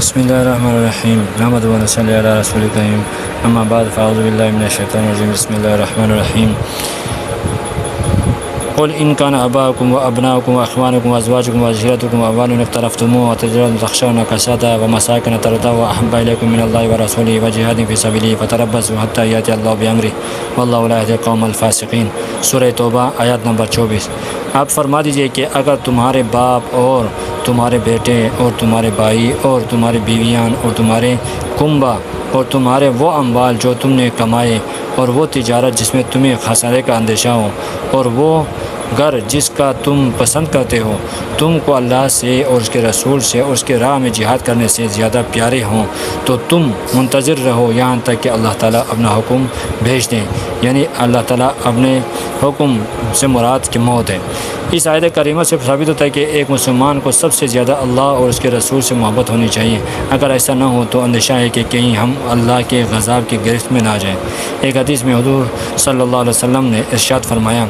بسم اللہ الرحمن الرحیم نحمدہ و نصلی علی رسول کریم اما بعد فاعوذ باللہ من الشیطان الرجیم بسم اللہ الرحمن الرحیم قل ان کان آباؤکم و ابناؤکم و اخوانکم و ازواجکم و عشیرتکم و اموال اقترفتموها وتجارة تخشون کسادها ومساکن ترضونها احب الیکم من اللہ ورسولہ وجہاد فی سبیلہ فتربصوا حتی یأتی اللہ بامرہ واللہ لا یہدی القوم الفاسقین۔ سورہ توبہ آیت نمبر 24۔ آپ فرما دیجئے کہ اگر تمہارے باپ اور تمہارے بیٹے اور تمہارے بھائی اور تمہاری بیویاں اور تمہارے کنبہ اور تمہارے وہ اموال جو تم نے کمائے اور وہ تجارت جس میں تمہیں خسارے کا اندیشہ ہو اور وہ گھر جس کا تم پسند کرتے ہو تم کو اللہ سے اور اس کے رسول سے اور اس کے راہ میں جہاد کرنے سے زیادہ پیارے ہوں تو تم منتظر رہو یہاں تک کہ اللہ تعالیٰ اپنا حکم بھیج دیں، یعنی اللہ تعالیٰ اپنے حکم سے مراد کی موت ہے۔ اس آیت کریمہ سے ثابت ہوتا ہے کہ ایک مسلمان کو سب سے زیادہ اللہ اور اس کے رسول سے محبت ہونی چاہیے۔ اگر ایسا نہ ہو تو اندیشہ ہے کہ کہیں ہم اللہ کے غضب کی گرفت میں نہ جائیں۔ ایک حدیث میں حضور صلی اللہ علیہ وسلم نے ارشاد فرمایا،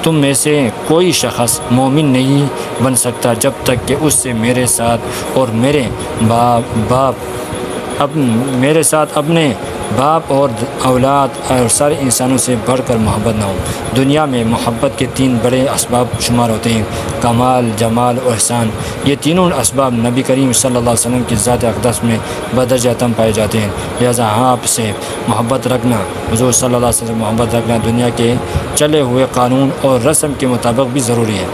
تم میں سے کوئی شخص مومن نہیں بن سکتا جب تک کہ اس سے میرے ساتھ اور میرے ساتھ اپنے باپ اور اولاد اور سارے انسانوں سے بڑھ کر محبت نہ ہو۔ دنیا میں محبت کے 3 بڑے اسباب شمار ہوتے ہیں، کمال، جمال اور احسان۔ یہ تینوں اسباب نبی کریم صلی اللہ علیہ وسلم کی ذات اقدس میں بدرجہ تم پائے جاتے ہیں، لہذا آپ سے محبت رکھنا، حضور صلی اللہ علیہ وسلم سے محبت رکھنا دنیا کے چلے ہوئے قانون اور رسم کے مطابق بھی ضروری ہے۔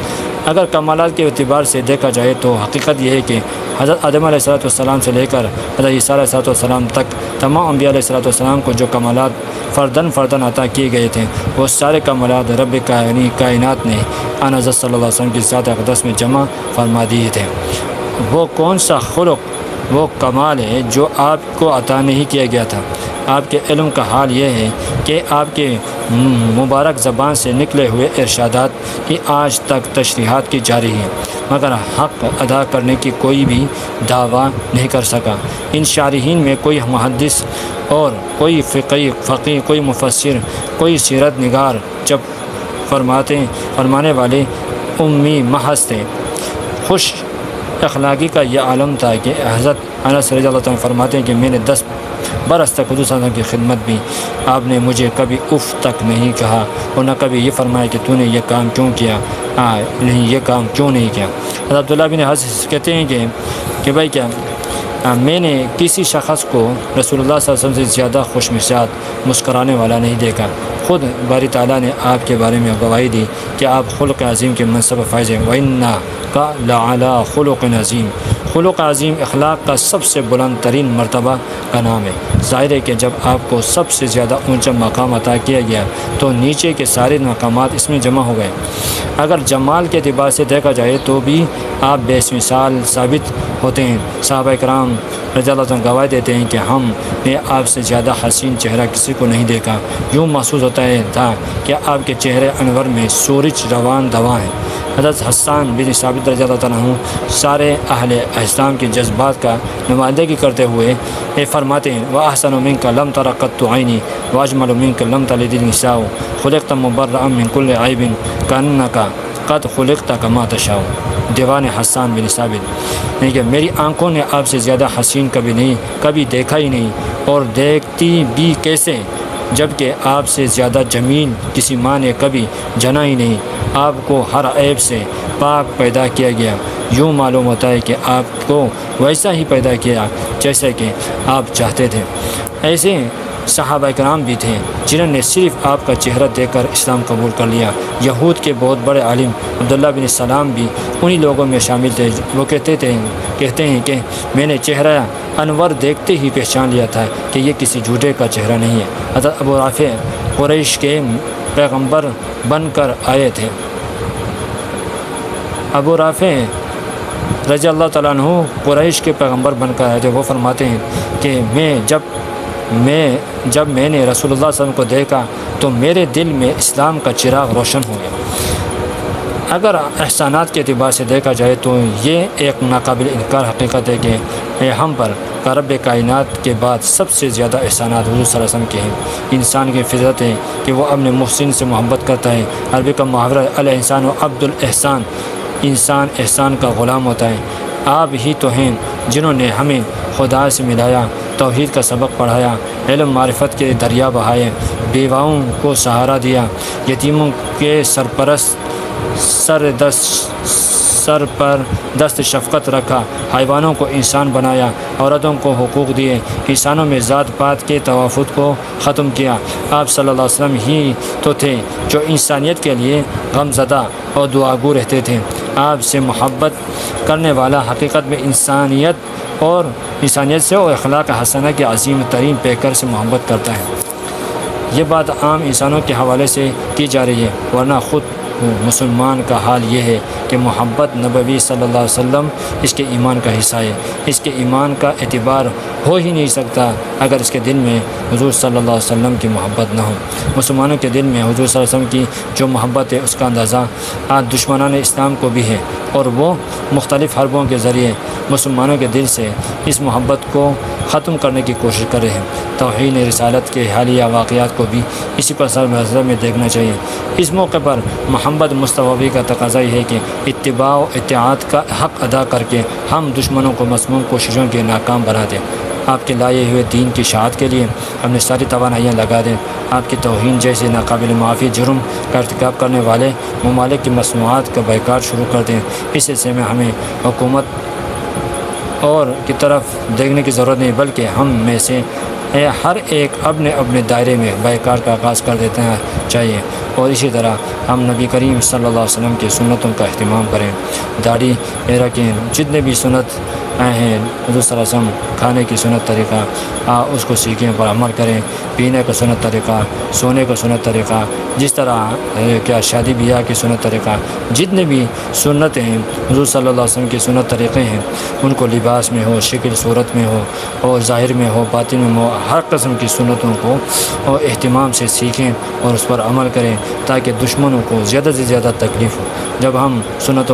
اگر کمالات کے اعتبار سے دیکھا جائے تو حقیقت یہ ہے کہ حضرت آدم علیہ السلام سے لے کر حضرت عیسیٰ علیہ السلام تک تمام انبیاء علیہ السلام کو جو کمالات فرداً عطا کیے گئے تھے وہ سارے کمالات رب کائنات نے آن حضرت صلی اللہ علیہ وسلم کی ذات اقدس میں جمع فرما دیے تھے۔ وہ کون سا خلق، وہ کمال ہے جو آپ کو عطا نہیں کیا گیا تھا؟ آپ کے علم کا حال یہ ہے کہ آپ کے مبارک زبان سے نکلے ہوئے ارشادات کی آج تک تشریحات کی جاری ہیں، مگر حق ادا کرنے کی کوئی بھی دعویٰ نہیں کر سکا۔ ان شارحین میں کوئی محدث اور کوئی فقیہ، کوئی مفسر، کوئی سیرت نگار جب فرمانے والے امی محض تھے۔ خوش اخلاقی کا یہ عالم تھا کہ حضرت انس رضی اللہ عنہ فرماتے ہیں کہ میں نے 10 برس تک حضور صلی اللہ علیہ وسلم کی خدمت بھی، آپ نے مجھے کبھی اف تک نہیں کہا اور نہ کبھی یہ فرمایا کہ تو نے یہ کام کیوں کیا، نہیں یہ کام کیوں نہیں کیا۔ حضرت عبداللہ بن حارثہ کہتے ہیں کہ بھائی کیا میں نے کسی شخص کو رسول اللہ صلی اللہ علیہ وسلم سے زیادہ خوش مزاج مسکرانے والا نہیں دیکھا۔ خود باری تعالیٰ نے آپ کے بارے میں گواہی دی کہ آپ خلق عظیم کے منصب فائز ہیں، وَإِنَّكَ لَعَلَىٰ خُلُقٍ عظیم۔ خلق عظیم اخلاق کا سب سے بلند ترین مرتبہ کا نام ہے۔ ظاہر ہے کہ جب آپ کو سب سے زیادہ اونچا مقام عطا کیا گیا تو نیچے کے سارے مقامات اس میں جمع ہو گئے۔ اگر جمال کے اعتبار سے دیکھا جائے تو بھی آپ بے مثال ثابت ہوتے ہیں۔ صحابہ کرام رضی اللہ عنہ گواہی دیتے ہیں کہ ہم نے آپ سے زیادہ حسین چہرہ کسی کو نہیں دیکھا، یوں محسوس ہوتا تھا کہ آپ کے چہرے انور میں سورج روان دواں ہے۔ حضرت حسان بن ثابت رضی اللہ عنہ سارے اہل اسلام کے جذبات کا نمائندگی کرتے ہوئے فرماتے ہیں، وَأَحْسَنُ مِنْكَ لَمْ تَرَ قَطُّ عَيْنِي وَأَجْمَلُ مِنْكَ لَمْ تَلِدِ النِّسَاءُ خُلِقْتَ مُبَرَّأً مِنْ كُلِّ عَيْبٍ كَأَنَّكَ قَدْ خُلِقْتَ كَمَا تَشَاءُ۔ دیوان حسان بن ثابت کہ میری آنکھوں نے آپ سے زیادہ حسین کبھی دیکھا ہی نہیں، اور دیکھتی بھی کیسے جبکہ آپ سے زیادہ جمیل کسی ماں نے کبھی جنا ہی نہیں۔ آپ کو ہر عیب سے پاک پیدا کیا گیا، یوں معلوم ہوتا ہے کہ آپ کو ویسا ہی پیدا کیا جیسا کہ آپ چاہتے تھے۔ ایسے صحابہ کرام بھی تھے جنہوں نے صرف آپ کا چہرہ دیکھ کر اسلام قبول کر لیا۔ یہود کے بہت بڑے عالم عبداللہ بن سلام بھی انہی لوگوں میں شامل تھے۔ وہ کہتے ہیں کہ میں نے چہرہ انور دیکھتے ہی پہچان لیا تھا کہ یہ کسی جھوٹے کا چہرہ نہیں ہے۔ حضرت ابو رافع قریش کے پیغمبر بن کر آئے تھے۔ ابو رافع رضی اللہ تعالیٰ عنہ قریش کے پیغمبر بن کر آئے تھے۔ وہ فرماتے ہیں کہ جب میں نے رسول اللہ صلی اللہ علیہ وسلم کو دیکھا تو میرے دل میں اسلام کا چراغ روشن ہو گیا۔ اگر احسانات کے اعتبار سے دیکھا جائے تو یہ ایک ناقابل انکار حقیقت ہے کہ ہم پر رب کائنات کے بعد سب سے زیادہ احسانات حضور صلی اللہ علیہ وسلم کے ہیں۔ انسان کی فطرت ہے کہ وہ اپنے محسن سے محبت کرتا ہے۔ عربی کا محاورہ الانسان و عبد الاحسان، انسان احسان کا غلام ہوتا ہے۔ آپ ہی تو ہیں جنہوں نے ہمیں خدا سے ملایا، توحید کا سبق پڑھایا، علم معرفت کے دریا بہائے، بیواؤں کو سہارا دیا، یتیموں کے سر پر دست شفقت رکھا، حیوانوں کو انسان بنایا، عورتوں کو حقوق دیے، انسانوں میں ذات پات کے توافت کو ختم کیا۔ آپ صلی اللہ علیہ وسلم ہی تو تھے جو انسانیت کے لیے غم زدہ اور دعاگو رہتے تھے۔ آپ سے محبت کرنے والا حقیقت میں انسانیت سے اور اخلاق حسنہ کے عظیم ترین پیکر سے محبت کرتا ہے۔ یہ بات عام انسانوں کے حوالے سے کی جا رہی ہے، ورنہ خود مسلمان کا حال یہ ہے کہ محبت نبوی صلی اللہ علیہ وسلم اس کے ایمان کا حصہ ہے۔ اس کے ایمان کا اعتبار ہو ہی نہیں سکتا اگر اس کے دل میں حضور صلی اللہ علیہ وسلم کی محبت نہ ہو۔ مسلمانوں کے دل میں حضور صلی اللہ علیہ وسلم کی جو محبت ہے اس کا اندازہ آج دشمنان اسلام کو بھی ہے، اور وہ مختلف حربوں کے ذریعے مسلمانوں کے دل سے اس محبت کو ختم کرنے کی کوشش کر رہے ہیں۔ توہین رسالت کے حالیہ واقعات کو بھی اسی پس منظر میں دیکھنا چاہیے۔ اس موقع پر محمد مصطفی کا تقاضا یہ ہے کہ اتباع و اطاعت کا حق ادا کر کے ہم دشمنوں کو مذموم کوششوں کے ناکام بنا دیں۔ آپ کے لائے ہوئے دین کی اشاعت کے لیے اپنی ساری توانائیاں لگا دیں۔ آپ کی توہین جیسے ناقابل معافی جرم کا ارتکاب کرنے والے ممالک کی مصنوعات کا بائیکاٹ شروع کر دیں۔ اس سلسلے میں ہمیں حکومت اور کی طرف دیکھنے کی ضرورت نہیں، بلکہ ہم میں سے ہر ایک اپنے دائرے میں بائیکاٹ کا آغاز کر دینا چاہیے، اور اسی طرح ہم نبی کریم صلی اللہ علیہ وسلم کی سنتوں کا اہتمام کریں۔ داڑھی رکھیں، جتنے بھی سنت ہیں حضور صلی اللہ علیہ وسلم، کھانے کی سنت طریقہ اس کو سیکھیں پر عمل کریں، پینے کا سنت طریقہ، سونے کا سنت طریقہ، جس طرح شادی بیاہ کی سنت طریقہ، جتنے بھی سنت ہیں حضور صلی اللہ علیہ وسلم کی سنت طریقے ہیں، ان کو لباس میں ہو، شکل صورت میں ہو، اور ظاہر میں ہو، باطن میں ہو، ہر قسم کی سنتوں کو اہتمام سے سیکھیں اور اس پر عمل کریں تاکہ دشمنوں کو زیادہ سے زیادہ تکلیف ہو۔ جب ہم سنتوں